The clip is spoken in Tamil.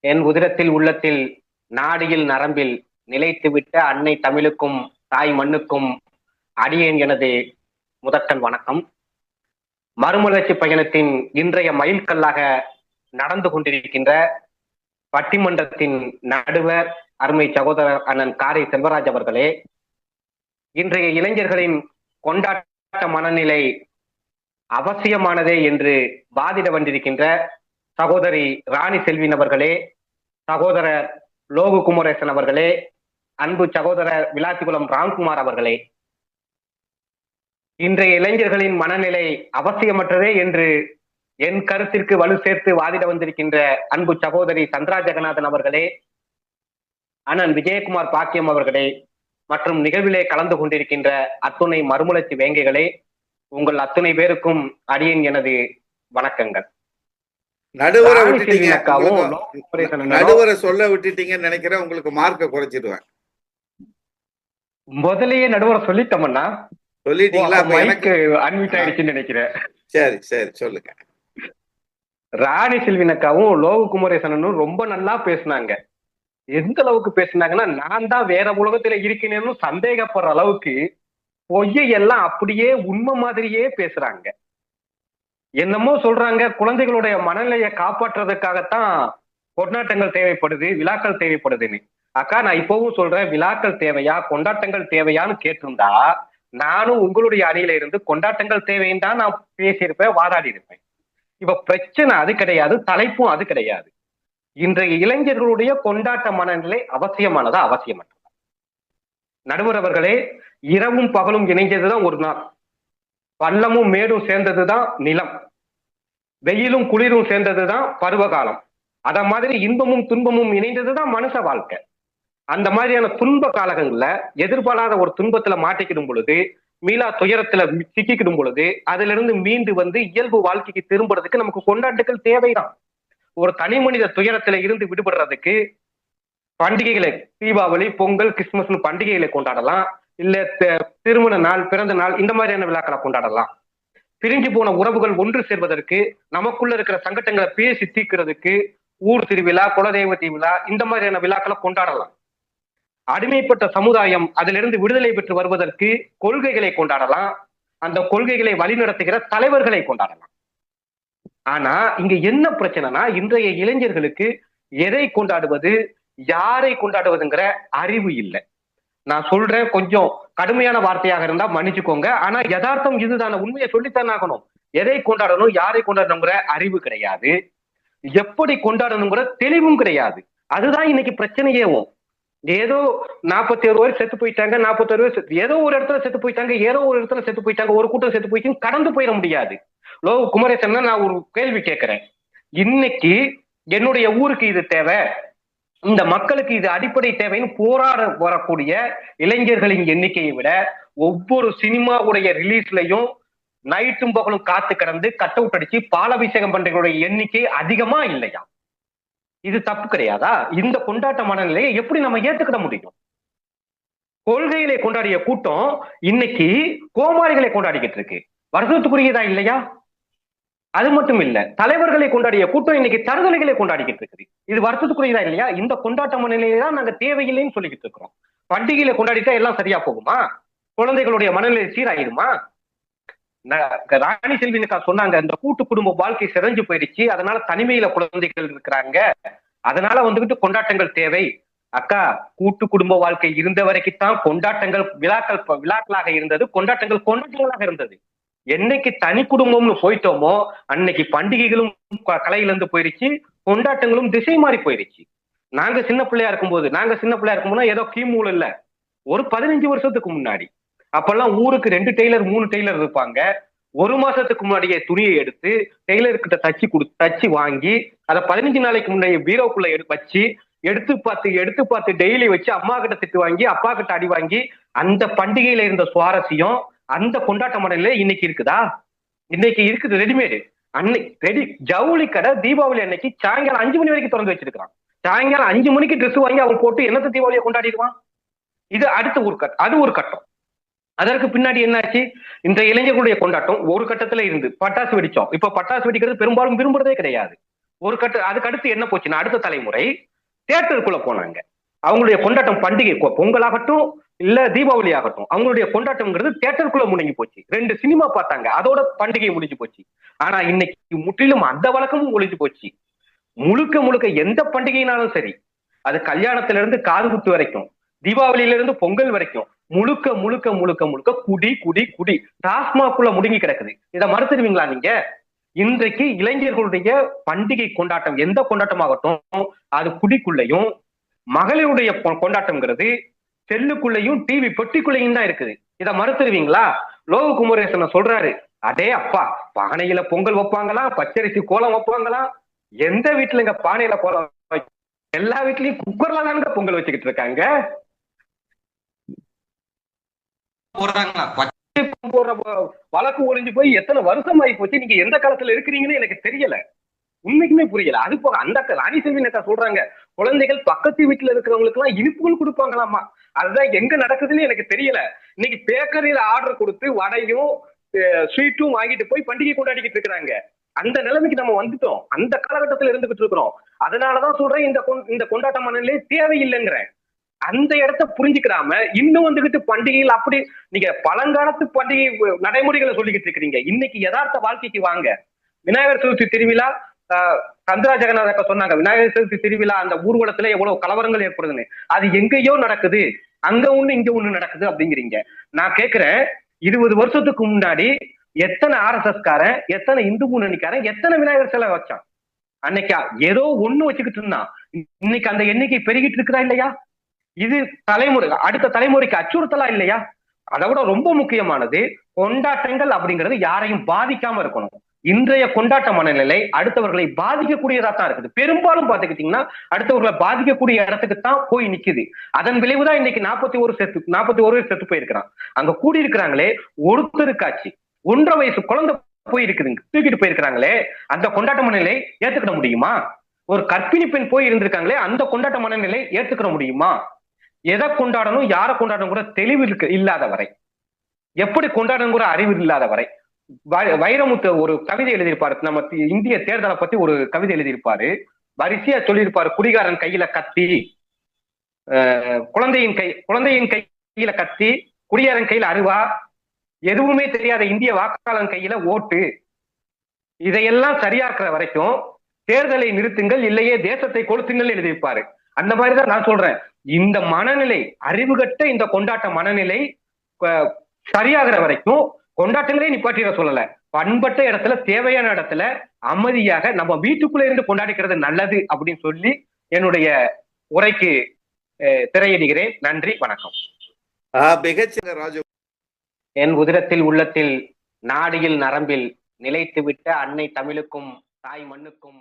என் உதிரத்தில் உள்ளத்தில் நாடியில் நரம்பில் நிலைத்துவிட்ட அன்னை தமிழுக்கும் தாய் மண்ணுக்கும் அடியேன் எனது முதற்கண் வணக்கம். மறுமலர்ச்சி பயணத்தின் இன்றைய மைல்கல்லாக நடந்து கொண்டிருக்கின்ற பட்டிமன்றத்தின் நடுவர் அருமை சகோதரர் அண்ணன் காரை செல்வராஜ் அவர்களே, இன்றைய இளைஞர்களின் கொண்டாட்ட மனநிலை அவசியமானதே என்று வாதிட வந்திருக்கின்ற சகோதரி ராணி செல்வின் அவர்களே, சகோதரர் லோகு குமரேசன் அவர்களே, அன்பு சகோதரர் விளாத்திகுளம் ராம்குமார் அவர்களே, இன்றைய இளைஞர்களின் மனநிலை அவசியமற்றதே என்று என் கருத்திற்கு வலு சேர்த்து வாதிட வந்திருக்கின்ற அன்பு சகோதரி சந்திரா ஜெகநாதன் அவர்களே, அண்ணன் விஜயகுமார் பாக்கியம் அவர்களே, மற்றும் நிகழ்விலே கலந்து கொண்டிருக்கின்ற அத்துணை மறுமலர்ச்சி வேங்கைகளே, உங்கள் அத்துணை பேருக்கும் அடியேன் எனது வணக்கங்கள். நடுவரை விட்டுட்டீங்க, நடுவரை சொல்ல விட்டுட்டீங்கன்னு நினைக்கிறேன். உங்களுக்கு மார்க்க குறைச்சிடுவேன். முதலையே நடுவரை சொல்லிட்டோம்னா சொல்லிட்டீங்களா? எனக்கு அன்மியூட் ஆயிடுச்சுன்னு நினைக்கிறேன். சரி சரி சொல்லுங்க. ராணி செல்வினக்காவும் லோகு குமரேசனும் ரொம்ப நல்லா பேசினாங்க. எந்த அளவுக்கு பேசினாங்கன்னா, நான் தான் வேற உலகத்துல இருக்கேன்னு சந்தேகப்படுற அளவுக்கு பொய்யெல்லாம் அப்படியே உண்மை மாதிரியே பேசுறாங்க. என்னமோ சொல்றாங்க, குழந்தைகளுடைய மனநிலையை காப்பாற்றுறதுக்காகத்தான் கொண்டாட்டங்கள் தேவைப்படுது, விழாக்கள் தேவைப்படுதுன்னு. அக்கா, நான் இப்பவும் சொல்றேன், விழாக்கள் தேவையா கொண்டாட்டங்கள் தேவையான்னு கேட்டிருந்தா நானும் உங்களுடைய அணியில இருந்து கொண்டாட்டங்கள் தேவைன்னு தான் நான் பேசியிருப்பேன், வாதாடி இருப்பேன். இப்ப பிரச்சனை அது கிடையாது, தலைப்பும் அது கிடையாது. இன்றைய இளைஞர்களுடைய கொண்டாட்ட மனநிலை அவசியமானதா அவசியமற்றதா? நடுவர் அவர்களே, இரவும் பகலும் இணைஞ்சதுதான் ஒரு நாள், பள்ளமும் மேடும் சேர்ந்ததுதான் நிலம், வெயிலும் குளிரும் சேர்ந்ததுதான் பருவகாலம். அத மாதிரி இன்பமும் துன்பமும் இணைந்ததுதான் மனுஷ வாழ்க்கை. அந்த மாதிரியான துன்ப காலங்கள்ல எதிர்பாராத ஒரு துன்பத்துல மாட்டிக்கிடும் பொழுது, மீளா துயரத்துல சிக்கிக்கிடும் பொழுது, அதுல இருந்து மீண்டு வந்து இயல்பு வாழ்க்கைக்கு திரும்புறதுக்கு நமக்கு கொண்டாட்டங்கள் தேவைதான். ஒரு தனி மனித துயரத்துல இருந்து விடுபடுறதுக்கு பண்டிகைகளை, தீபாவளி, பொங்கல், கிறிஸ்துமஸ் பண்டிகைகளை கொண்டாடலாம், இல்ல திருமண நாள், பிறந்த நாள், இந்த மாதிரியான விழாக்களை கொண்டாடலாம். பிரிஞ்சு போன உறவுகள் ஒன்று சேர்வதற்கு, நமக்குள்ள இருக்கிற சங்கடங்களை பேசி தீர்க்கிறதுக்கு ஊர் திருவிழா, குலதெய்வ திருவிழா, இந்த மாதிரியான விழாக்களை கொண்டாடலாம். அடிமைப்பட்ட சமுதாயம் அதிலிருந்து விடுதலை பெற்று வருவதற்கு கொள்கைகளை கொண்டாடலாம், அந்த கொள்கைகளை வழிநடத்துகிற தலைவர்களை கொண்டாடலாம். ஆனா இங்க என்ன பிரச்சனைனா, இன்றைய இளைஞர்களுக்கு எதை கொண்டாடுவது, யாரை கொண்டாடுவதுங்கிற அறிவு இல்லை. நான் சொல்றேன், கொஞ்சம் கடுமையான வார்த்தையாக இருந்தா மன்னிச்சுக்கோங்க, ஆனா யதார்த்தம் இதுதான, உண்மையை சொல்லித்தான் ஆகணும். எதை கொண்டாடணும், யாரை கொண்டாடணுங்கிற அறிவு கிடையாது, எப்படி கொண்டாடணுங்கிற தெளிவும் கிடையாது. அதுதான் இன்னைக்கு பிரச்சனையேவும். ஏதோ 47 பேர் செத்து போயிட்டாங்க, 46 பேர் ஏதோ ஒரு இடத்துல செத்து போயிட்டாங்க, ஏதோ ஒரு இடத்துல செத்து போயிட்டாங்க, ஒரு கூட்டம் செத்து போயிட்டு கடந்து போயிட முடியாது. லோகு குமரேசன், நான் ஒரு கேள்வி கேட்கிறேன். இன்னைக்கு என்னுடைய ஊருக்கு இது தேவை, இந்த மக்களுக்கு இது அடிப்படை தேவைன்னு போராட வரக்கூடிய இளைஞர்களின் எண்ணிக்கையை விட ஒவ்வொரு சினிமாவுடைய ரிலீஸ்லயும் நைட்டும் பகலும் காத்து கிடந்து கட் அவுட் அடிச்சு பாலாபிஷேகம் பண்றவங்களுடைய எண்ணிக்கை அதிகமா இல்லையா? இது தப்பு கிடையாதா? இந்த கொண்டாட்ட மனநிலையை எப்படி நம்ம ஏத்துக்கிட முடியும்? கொள்கைகளை கொண்டாடிய கூட்டம் இன்னைக்கு கோமாளிகளை கொண்டாடிக்கிட்டு இருக்கு. வருஷத்துக்குரியதா இல்லையா? அது மட்டும் இல்ல, தலைவர்களை கொண்டாடிய கூட்டம் இன்னைக்கு தருதலைகளை கொண்டாடிக்கிட்டு இருக்குது. இது வருஷத்துக்குரியதா இல்லையா? இந்த கொண்டாட்ட மனநிலையை தான் நாங்க தேவையில்லைன்னு சொல்லிக்கிட்டு இருக்கிறோம். பண்டிகையில கொண்டாடிட்டா எல்லாம் சரியா போகுமா? குழந்தைகளுடைய மனநிலை சீராயிடுமா? ராணி செல்வினுக்கா சொன்னாங்க, இந்த கூட்டு குடும்ப வாழ்க்கை சிதைஞ்சு போயிடுச்சு, அதனால தனிமையில குழந்தைகள் இருக்கிறாங்க, அதனால வந்துகிட்டு கொண்டாட்டங்கள் தேவை. அக்கா, கூட்டு குடும்ப வாழ்க்கை இருந்த வரைக்கும் தான் கொண்டாட்டங்கள் விழாக்களாக இருந்தது, கொண்டாட்டங்கள் கொண்டாட்டங்களாக இருந்தது. என்னைக்கு தனி குடும்பம்னு போயிட்டோமோ அன்னைக்கு பண்டிகைகளும் கலையில இருந்து போயிடுச்சு, கொண்டாட்டங்களும் திசை மாறி போயிடுச்சு. நாங்க சின்ன பிள்ளையா இருக்கும்போது ஏதோ கிமுல இல்ல, ஒரு 15 வருஷத்துக்கு முன்னாடி அப்பெல்லாம் ஊருக்கு 2 டெய்லர் 3 டெய்லர் இருப்பாங்க. ஒரு மாசத்துக்கு முன்னாடியே துணியை எடுத்து டெய்லர் கிட்ட தச்சு வாங்கி அதை 15 நாளைக்கு முன்னாடியே பீரோக்குள்ள வச்சு எடுத்து பார்த்து டெய்லி வச்சு அம்மா கிட்ட திட்டு வாங்கி அப்பா கிட்ட அடி வாங்கி, அந்த பண்டிகையில இருந்த சுவாரஸ்யம், அந்த கொண்டாட்ட மனநிலை இன்னைக்கு இருக்குதா? இன்னைக்கு இருக்குது ரெடிமேடு. அன்னைக்கு ரெடி ஜவுளி கடை தீபாவளி அன்னைக்கு சாயங்காலம் 5 மணி வரைக்கும் திறந்து வச்சிருக்கான். சாயங்காலம் 5 மணிக்கு ட்ரெஸ் வாங்கி அவன் போட்டு என்னத்த தீபாவளியை கொண்டாடிடுவான்? இது அடுத்த ஒரு கட்டம், அது ஒரு கட்டம். அதற்கு பின்னாடி என்னாச்சு? இந்த இளைஞர்களுடைய கொண்டாட்டம் ஒரு கட்டத்துல இருந்து பட்டாசு வெடிச்சோம். இப்ப பட்டாசு வெடிக்கிறது பெரும்பாலும் விரும்புறதே கிடையாது. அதுக்கு அடுத்து என்ன போச்சுன்னா அடுத்த தலைமுறை தியேட்டருக்குள்ள போனாங்க. அவங்களுடைய கொண்டாட்டம் பண்டிகை பொங்கலாகட்டும் இல்ல தீபாவளி ஆகட்டும் அவங்களுடைய கொண்டாட்டம்ங்கிறது தியேட்டருக்குள்ள முடங்கி போச்சு. 2 சினிமா பார்த்தாங்க, அதோட பண்டிகை முடிஞ்சு போச்சு. ஆனா இன்னைக்கு முற்றிலும் அந்த வழக்கமும் ஒழிஞ்சு போச்சு. முழுக்க முழுக்க எந்த பண்டிகைனாலும் சரி, அது கல்யாணத்துல இருந்து காது குத்து வரைக்கும், தீபாவளியில இருந்து பொங்கல் வரைக்கும் முழுக்க முழுக்க முழுக்க முழுக்க குடி குடி குடி டாஸ்மாக்குள்ள முடுங்கி கிடக்குது. இதை மறுத்துருவீங்களா நீங்க? இன்றைக்கு இளைஞர்களுடைய பண்டிகை கொண்டாட்டம் எந்த கொண்டாட்டமாகட்டும் அது குடிக்குள்ளையும், மகளிருடைய கொண்டாட்டம்ங்கிறது செல்லுக்குள்ளையும் டிவி பெட்டிக்குள்ளையும் தான் இருக்குது. இதை மறுத்துருவீங்களா? லோக குமரேசன் சொல்றாரு, அடே அப்பா பானையில பொங்கல் வைப்பாங்களா, பச்சரிசி கோலம் வைப்பாங்களா? எந்த வீட்டுல இங்க பானையில கோலம், எல்லா வீட்லயும் குக்கர்ல தானுங்க பொங்கல் வச்சுக்கிட்டு இருக்காங்க. போடுற வழக்கு ஒழிஞ்சு போய் எத்தனை வருஷம் ஆகி போச்சு. நீங்க எந்த காலத்துல இருக்கிறீங்கன்னு எனக்கு தெரியல, உண்மைக்குமே புரியல. அது போக அந்த ராணி செல்வி அக்கா சொல்றாங்க, குழந்தைகள் பக்கத்து வீட்டுல இருக்கிறவங்களுக்கு எல்லாம் இனிப்புகள் கொடுப்பாங்களாமா. அதுதான் எங்க நடக்குதுன்னு எனக்கு தெரியல. இன்னைக்கு பேக்கரியில ஆர்டர் கொடுத்து வடையும் ஸ்வீட்டும் வாங்கிட்டு போய் பண்டிகை கொண்டாடிக்கிட்டு இருக்கிறாங்க. அந்த நிலைமைக்கு நம்ம வந்துட்டோம், அந்த காலகட்டத்துல இருந்துகிட்டு இருக்கிறோம். அதனாலதான் சொல்றேன் இந்த கொண்டாட்ட மனநிலை தேவையில்லைங்கிறேன். அந்த இடத்த புரிஞ்சுக்கிறாம இன்னும் வந்துகிட்டு பண்டிகைகள் அப்படி நீங்க பழங்காலத்து பண்டிகை நடைமுறைகளை சொல்லிக்கிட்டு இருக்கிறீங்க. இன்னைக்கு யதார்த்த வாழ்க்கைக்கு வாங்க. விநாயகர் சதுர்த்தி திருவிழா, சந்திரா ஜெகநாதக்க சொன்னாங்க, விநாயகர் சதுர்த்தி திருவிழா அந்த ஊர்வலத்துல எவ்வளவு கலவரங்கள் ஏற்படுதுன்னு. அது எங்கேயோ நடக்குது, அங்க ஒண்ணு இங்க ஒண்ணு நடக்குது அப்படிங்கிறீங்க. நான் கேக்குறேன், 20 வருஷத்துக்கு முன்னாடி எத்தனை RSS காரன், எத்தனை இந்து முன்னணிக்காரன், எத்தனை விநாயகர் சிலை வச்சான்? அன்னைக்கு ஏதோ ஒண்ணு வச்சுக்கிட்டு இருந்தான். இன்னைக்கு அந்த எண்ணிக்கை பெருகிட்டு இருக்குதா இல்லையா? இது தலைமுறை அடுத்த தலைமுறைக்கு அச்சுறுத்தலா இல்லையா? அதை விட ரொம்ப முக்கியமானது, கொண்டாட்டங்கள் அப்படிங்கிறது யாரையும் பாதிக்காம இருக்கணும். இன்றைய கொண்டாட்ட மனநிலை அடுத்தவர்களை பாதிக்கக்கூடியதா தான் இருக்குது. பெரும்பாலும் பாத்துக்கிட்டீங்கன்னா அடுத்தவர்களை பாதிக்கக்கூடிய இடத்துக்கு தான் போய் நிக்குது. அதன் விளைவுதான் இன்னைக்கு 41 செத்து போயிருக்கிறான். அங்க கூடி இருக்கிறாங்களே ஒருத்தருக்காச்சு 1.5 வயசு குழந்தை போயிருக்குதுங்க, தூக்கிட்டு போயிருக்கிறாங்களே, அந்த கொண்டாட்ட மனநிலை ஏத்துக்கிட முடியுமா? ஒரு கர்ப்பிணி பெண் போய் இருந்திருக்காங்களே, அந்த கொண்டாட்ட மனநிலை ஏத்துக்கிட முடியுமா? எதை கொண்டாடணும், யாரை கொண்டாடணும் கூட தெளிவு இல்லாத வரை, எப்படி கொண்டாடணும் கூட அறிவு இல்லாத வரை. வைரமுத்து ஒரு கவிதை எழுதியிருப்பாரு, நம்ம இந்திய தேர்தலை பத்தி ஒரு கவிதை எழுதியிருப்பாரு. வரிசையா சொல்லியிருப்பாரு, குடிகாரன் கையில கத்தி, குழந்தையின் கையில கத்தி, குடியாரன் கையில அருவா, எதுவுமே தெரியாத இந்திய வாக்காளன் கையில ஓட்டு. இதையெல்லாம் சரியாக்குற வரைக்கும் தேர்தலை நிறுத்துங்கள், இல்லையே தேசத்தை கொளுத்துங்கள் எழுதியிருப்பாரு. அந்த மாதிரிதான் நான் சொல்றேன், இந்த மனநிலை, அறிவுகட்ட இந்த கொண்டாட்ட மனநிலை சரியாகிற வரைக்கும் கொண்டாட்டங்களே நிப்பாட்டிட சொல்லல. பண்பட்ட இடத்துல, தேவையான இடத்துல அமைதியாக நம்ம வீட்டுக்குள்ள இருந்து கொண்டாடிக்கிறது நல்லது அப்படின்னு சொல்லி என்னுடைய உரைக்கு திரையிடுகிறேன். நன்றி, வணக்கம். ராஜு, என் உதிரத்தில் உள்ளத்தில் நாடியில் நரம்பில் நிலைத்துவிட்ட அன்னை தமிழுக்கும் தாய் மண்ணுக்கும்